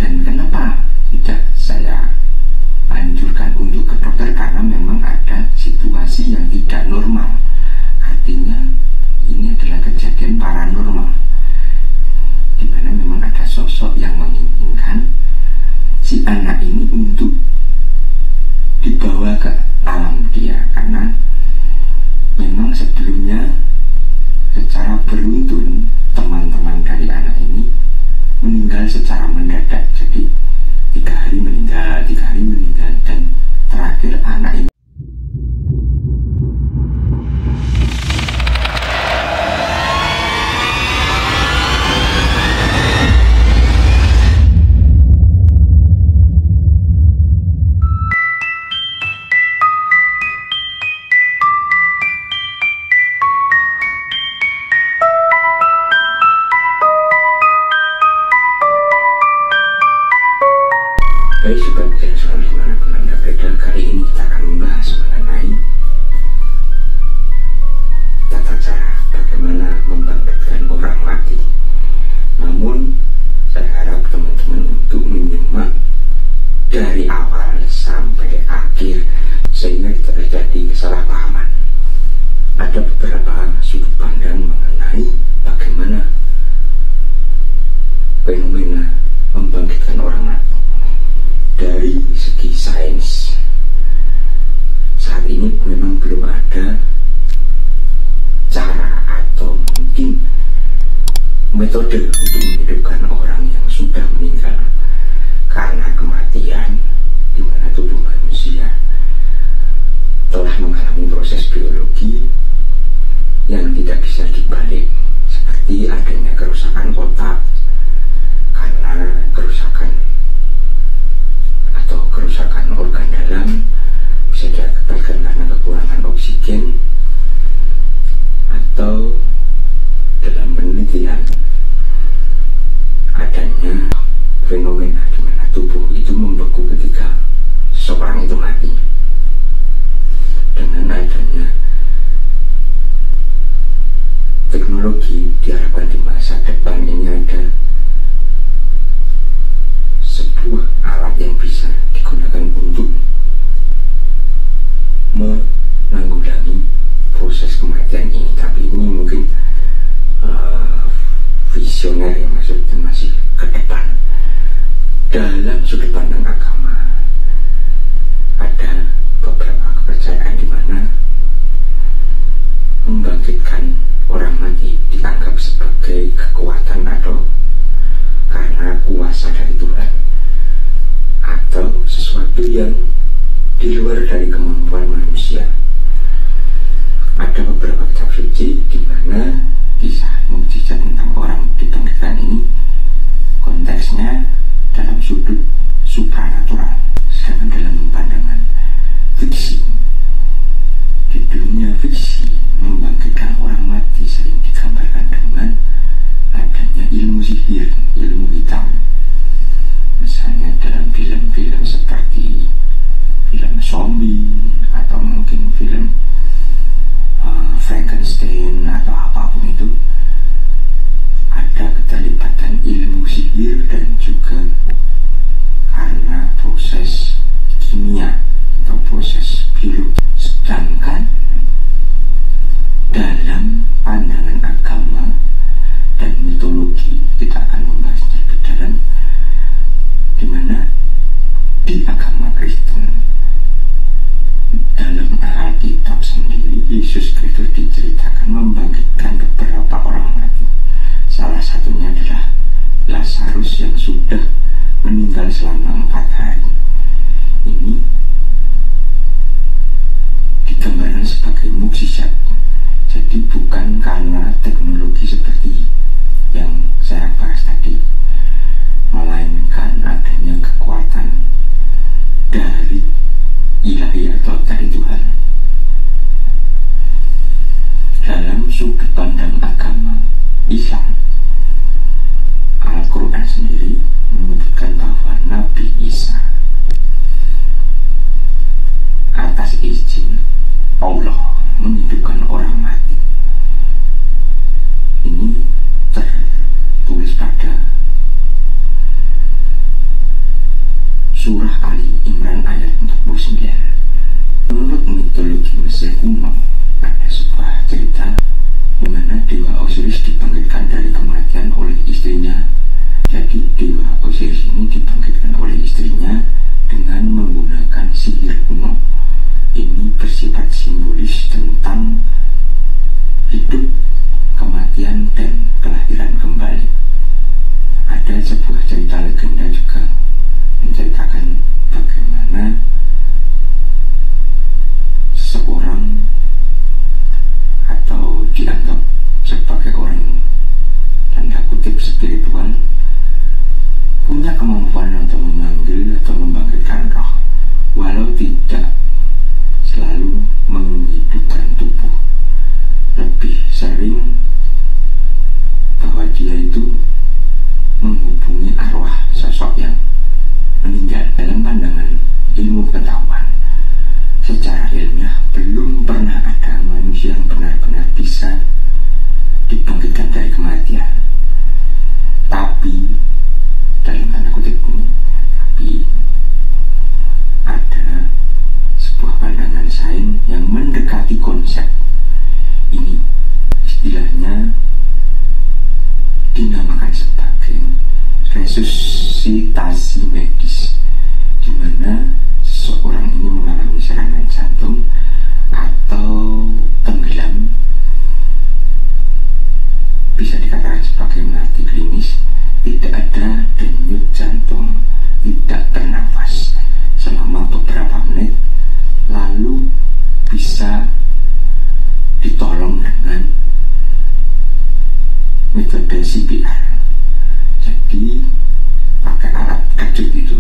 Dan kenapa tidak saya anjurkan untuk ke dokter? Karena memang ada situasi yang tidak normal. Artinya ini adalah kejadian paranormal, di mana memang ada sosok yang menginginkan si anak ini untuk dibawa ke alam dia. Karena memang sebelumnya secara beruntun teman-teman dari anak ini meninggal secara mendadak. Jadi 3 hari meninggal, 3 hari meninggal, dan terakhir anak ini kali ini kita akan membahas mengenai tata cara bagaimana membangkitkan orang mati. Namun saya harap teman-teman untuk menyimak dari awal sampai akhir sehingga tidak terjadi kesalahpahaman. Ada beberapa sudut pandang mengenai bagaimana fenomena membangkitkan orang mati dari segi sains. Saat ini memang belum ada cara atau mungkin metode untuk menghidupkan orang yang sudah meninggal karena kematian, di mana tubuh manusia telah mengalami proses biologi yang tidak bisa dibalik, seperti adanya kerusakan otak karena kerusakan atau kerusakan organ dalam, bisa diakibatkan karena kekurangan oksigen, atau dalam penelitian adanya fenomena di mana tubuh itu membeku ketika seseorang itu mati. Dengan adanya teknologi, diharapkan di masa depan ini ada sebuah alat yang bisa digunakan untuk menanggulangi proses kematian ini. Tapi ini mungkin visioner ya, maksudnya masih ke depan. Dalam sudut pandang agama ada beberapa kepercayaan di mana membangkitkan orang mati dianggap sebagai kekuatan atau karena kuasa dari Tuhan, atau sesuatu yang di luar dari kemampuan manusia. Ada beberapa kitab suci di mana kisah mukjizat tentang orang dibangkitkan ini konteksnya dalam sudut supranatural, sedangkan dalam pandangan fiksi, di dunia fiksi membangkitkan orang mati sering digambarkan dengan adanya ilmu sihir, ilmu hitam. Misalnya dalam film-film seperti film zombie atau mungkin film Frankenstein atau apapun itu, ada keterlibatan ilmu sihir dan juga karena proses kimia atau proses biologi. Sedangkan dalam pandangan agama dan mitologi, kita akan membahasnya lebih dalam, di mana di agama Kristen dalam Alkitab sendiri Yesus Kristus diceritakan membangkitkan beberapa orang mati. Salah satunya adalah Lazarus yang sudah meninggal selama 4 hari. Ini digambarkan sebagai mukjizat. Jadi bukan karena teknologi seperti yang saya bahas tadi, melainkan adanya kekuatan dari ilahi atau dari Tuhan. Dalam sudut pandang agama Islam, Al-Quran sendiri Mesir kuno ada sebuah cerita di mana dewa Osiris dibangkitkan dari kematian oleh istrinya. Jadi dewa Osiris ini dibangkitkan oleh istrinya dengan menggunakan sihir kuno. Ini bersifat simbolis tentang hidup, kematian, dan kelahiran kembali. Ada sebuah cerita legenda juga menceritakan bagaimana seseorang atau dianggap sebagai orang tanda kutip spiritual punya kemampuan untuk memanggil atau membangkitkan roh, walau tidak selalu menghidupkan tubuh. Lebih sering bahwa dia itu menghubungi arwah sosok yang meninggal. Dalam pandangan ilmu pengetahuan secara ilmiah, belum pernah ada manusia yang benar-benar bisa dibangkitkan dari kematian. Tapi dalam tanda kutip ini, tapi ada sebuah pandangan sains yang mendekati konsep ini. Istilahnya dinamakan sebagai resusitasi medis, di mana seseorang ini mengalami serangan jantung atau tenggelam, bisa dikatakan sebagai mati klinis, tidak ada denyut jantung, tidak bernafas selama beberapa menit, lalu bisa ditolong dengan metode CPR. Jadi pakai alat kejut itu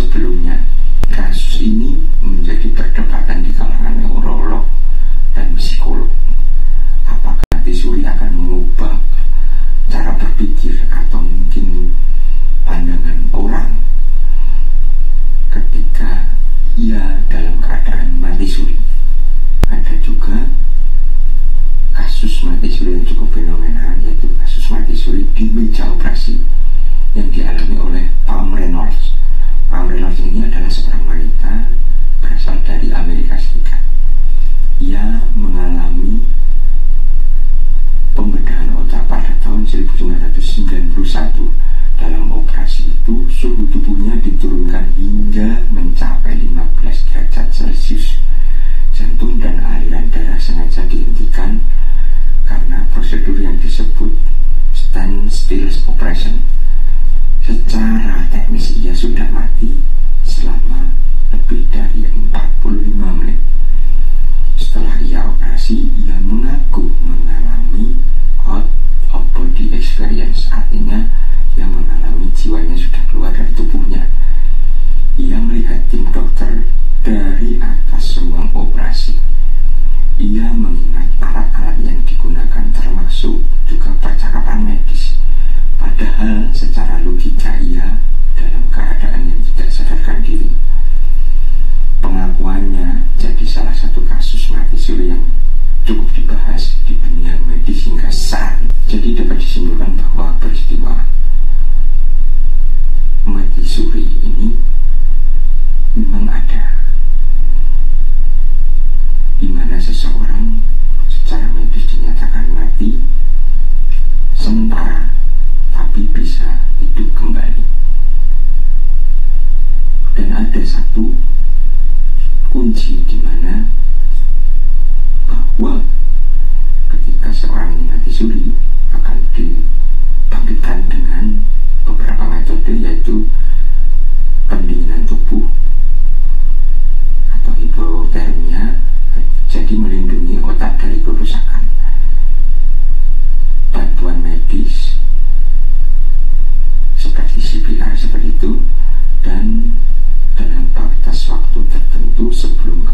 sebelumnya. Kasus ini menjadi perdebatan di kalangan neurolog dan psikolog. Apakah mati suri akan mengubah cara berpikir atau mungkin pandangan orang ketika ia dalam keadaan mati suri? Ada juga kasus mati suri yang cukup fenomenal, yaitu kasus mati suri di meja operasi yang dialami oleh Pam Reynolds. Pam Reynolds ini adalah seorang wanita berasal dari Amerika Serikat. Ia mengalami pembedahan otak pada tahun 1991. Dalam operasi itu, suhu tubuhnya diturunkan hingga mencapai 15 derajat Celcius. Jantung dan aliran darah sengaja dihentikan karena prosedur yang disebut standstill operation. Secara teknis ia sudah mati selama lebih dari 45 menit. Setelah ia operasi, ia mengaku mengalami out of body experience, artinya ia mengalami jiwanya sudah keluar dari tubuhnya. Ia melihat tim dokter dari atas ruang operasi. Ia mengingat alat-alat yang digunakan, termasuk juga percakapan medis. Padahal secara logika ia dalam keadaan yang tidak sadarkan diri. Pengakuannya jadi salah satu kasus mati suri yang cukup dibahas di dunia medis hingga saat ini. Jadi dapat disimpulkan bahwa peristiwa mati suri ini memang ada, di mana seseorang secara medis dinyatakan mati sementara tapi bisa hidup kembali. Dan ada satu kunci di mana bahwa ketika seorang ini mati suri akan dibangkitkan dengan beberapa metode, yaitu pendinginan tubuh atau hipotermia, jadi melindungi otak dari kerusakan, bantuan medis seperti CPR seperti itu, dan dalam batas waktu tertentu sebelum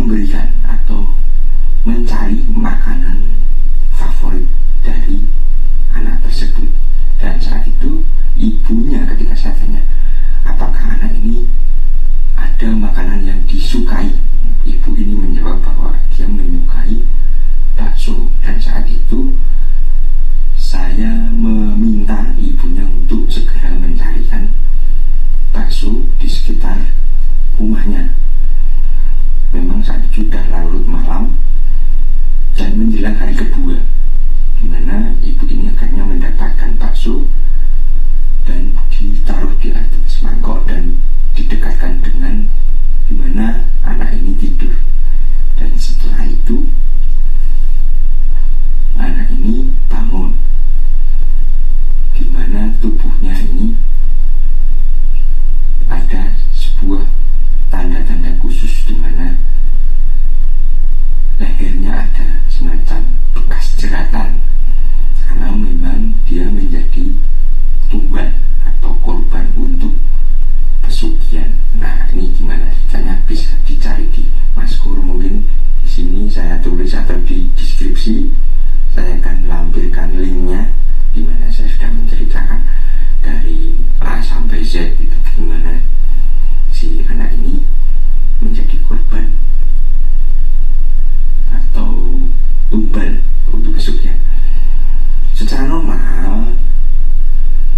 memberikan atau mencari makanan favorit dari anak tersebut. Dan saat itu ibunya, ketika saya tanya apakah anak ini ada makanan yang disukai, ibu ini menjawab bahwa dia menyukai bakso. Dan saat itu saya meminta ibunya untuk segera mencarikan bakso di sekitar rumahnya. Memang saat itu sudah larut malam dan menjelang hari kedua, di mana ibu ini akhirnya mendapatkan bakso dan ditaruh di atas mangkok dan didekatkan dengan di mana anak ini tidur. Dan setelah itu anak ini bangun, di mana tubuhnya ini ada sebuah tanda-tanda khusus, di mana lehernya ada semacam bekas jeratan, karena memang dia menjadi tumbal atau korban untuk pesugihan. Nah, ini gimana ceritanya, bisa dicari di Maskur. Mungkin di sini saya tulis atau di deskripsi saya akan lampirkan linknya, di mana saya sudah menceritakan dari A sampai Z itu gimana si anak ini menjadi korban atau tumbal untuk pesugihan. Secara normal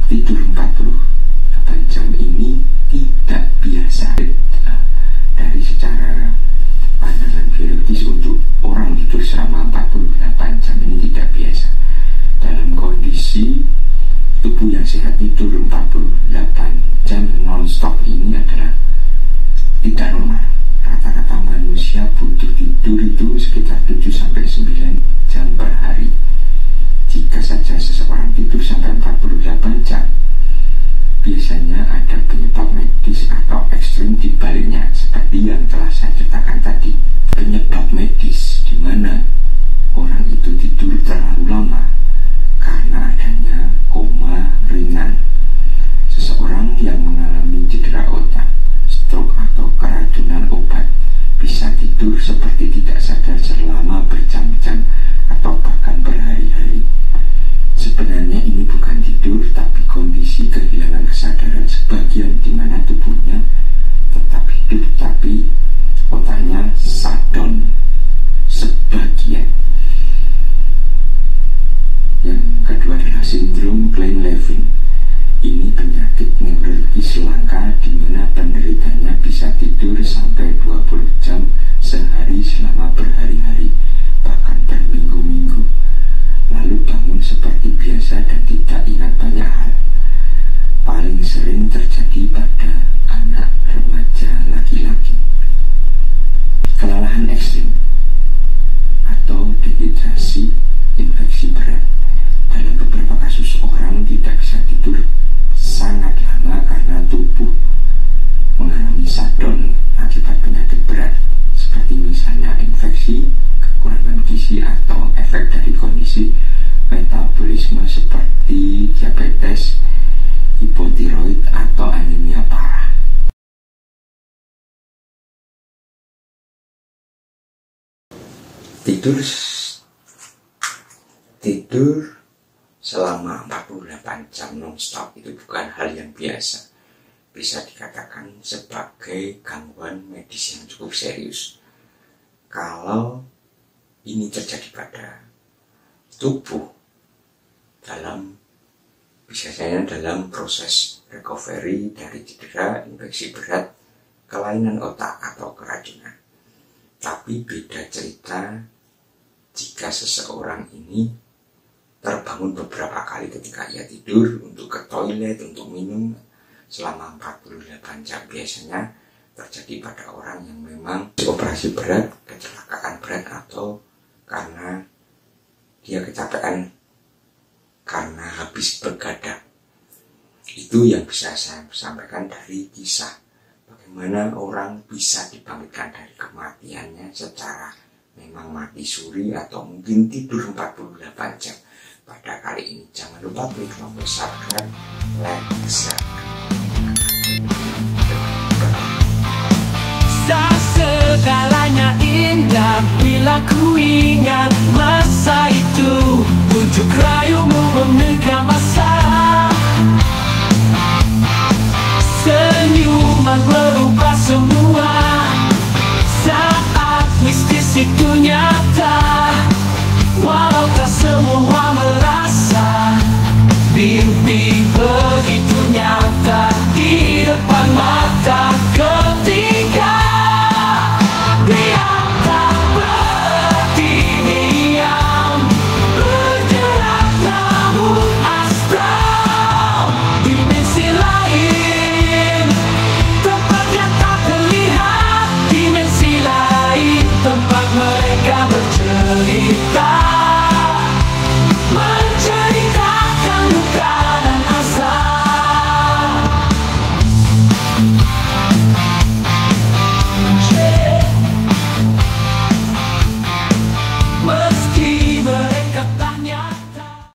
tidur 48 jam ini tidak biasa. Dari secara pandangan biologis, untuk orang tidur selama 48 jam ini tidak biasa. Dalam kondisi tubuh yang sehat, tidur 48 jam non-stop ini adalah tidak normal. Rata-rata manusia butuh tidur itu sekitar 7-9 jam per hari. Jika saja seseorang tidur sampai 48 jam, biasanya ada penyebab medis atau ekstrim di baliknya, seperti yang telah saya ceritakan tadi. Penyebab medis di mana orang itu tidur terlalu lama karena adanya koma ringan. Seseorang yang mengalami cedera otak, stroke atau keracunan obat bisa tidur seperti tidak sadar selama berjam-jam atau bahkan berhari-hari. Sebenarnya ini bukan tidur, tapi kondisi kehilangan kesadaran sebagian, di mana tubuhnya tetap hidup tapi otaknya shutdown sebagian. Yang kedua adalah sindrom Klein-Levin. Ini penyakit neurologis langka di mana penderitanya bisa tidur sampai 20 jam sehari selama berhari-hari, bahkan berminggu-minggu, lalu bangun seperti biasa dan tidak ingat banyak hal. Paling sering terjadi pada anak remaja laki-laki. Kelelahan ekstrim atau dehidrasi, infeksi berat. Dalam beberapa kasus orang tidak bisa tidur sangat lama karena tubuh mengalami shutdown akibat penyakit berat, seperti misalnya infeksi, kekurangan gizi, atau efek dari kondisi metabolisme seperti diabetes, hipotiroid, atau anemia parah. Tidur selama 48 jam non-stop itu bukan hal yang biasa. Bisa dikatakan sebagai gangguan medis yang cukup serius. Kalau ini terjadi pada tubuh dalam proses recovery dari cedera, infeksi berat, kelainan otak, atau keracunan. Tapi beda cerita jika seseorang ini terbangun beberapa kali ketika ia tidur untuk ke toilet, untuk minum selama 48 jam. Biasanya terjadi pada orang yang memang operasi berat, kecelakaan berat, atau karena dia kecapean karena habis begadang. Itu yang bisa saya sampaikan dari kisah bagaimana orang bisa dibangkitkan dari kematiannya secara memang mati suri atau mungkin tidur 48 jam. Pada kali ini jangan lupa klik tombol subscribe, like, share. Segalanya Aku ingat masa itu, bujuk rayumu memegang masa. Senyuman merubah semua, saat mistis itu nyata.